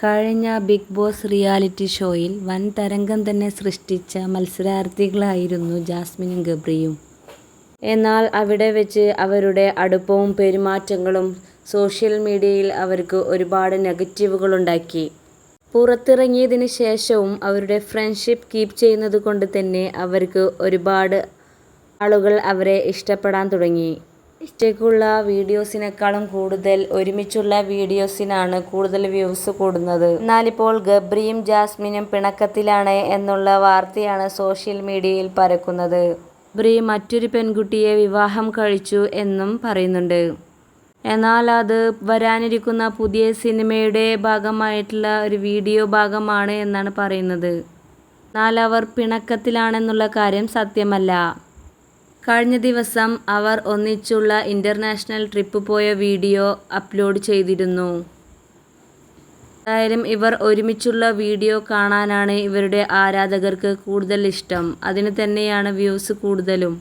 കഴിഞ്ഞ big boss reality ഷോയിൽ വൻ തരംഗം തന്നെ സൃഷ്ടിച്ച മത്സരാർത്ഥികളായിരുന്നു ജാസ്മിനും ഗബ്രിയും. എന്നാൽ അവിടെ വെച്ച് അവരുടെ അടുപ്പവും പെരുമാറ്റങ്ങളും സോഷ്യൽ മീഡിയയിൽ അവർക്ക് ഒരുപാട് നെഗറ്റീവുകളുണ്ടാക്കി. പുറത്തിറങ്ങിയതിന് ശേഷവും അവരുടെ ഫ്രണ്ട്ഷിപ്പ് കീപ്പ് ചെയ്യുന്നത് കൊണ്ട് തന്നെ അവർക്ക് ഒരുപാട് ആളുകൾ അവരെ ഇഷ്ടപ്പെടാൻ തുടങ്ങി. ഒറ്റയ്ക്കുള്ള വീഡിയോസിനേക്കാളും കൂടുതൽ ഒരുമിച്ചുള്ള വീഡിയോസിനാണ് കൂടുതൽ വ്യൂസ് കൂടുന്നത്. എന്നാലിപ്പോൾ ഗബ്രിയും ജാസ്മിനും പിണക്കത്തിലാണ് എന്നുള്ള വാർത്തയാണ് സോഷ്യൽ മീഡിയയിൽ പരക്കുന്നത്. ഗബ്രി മറ്റൊരു പെൺകുട്ടിയെ വിവാഹം കഴിച്ചു എന്നും പറയുന്നുണ്ട്. എന്നാൽ അത് വരാനിരിക്കുന്ന പുതിയ സിനിമയുടെ ഭാഗമായിട്ടുള്ള ഒരു വീഡിയോ ഭാഗമാണ് എന്നാണ് പറയുന്നത്. എന്നാൽ അവർ പിണക്കത്തിലാണെന്നുള്ള കാര്യം സത്യമല്ല. കഴിഞ്ഞ ദിവസം അവർ ഒന്നിച്ചുള്ള ഇന്റർനാഷണൽ ട്രിപ്പ് പോയ വീഡിയോ അപ്ലോഡ് ചെയ്തിരുന്നു. എന്തായാലും ഇവർ ഒരുമിച്ചുള്ള വീഡിയോ കാണാനാണ് ഇവരുടെ ആരാധകർക്ക് കൂടുതൽ ഇഷ്ടം. അതിന് തന്നെയാണ് വ്യൂസ് കൂടുതലും.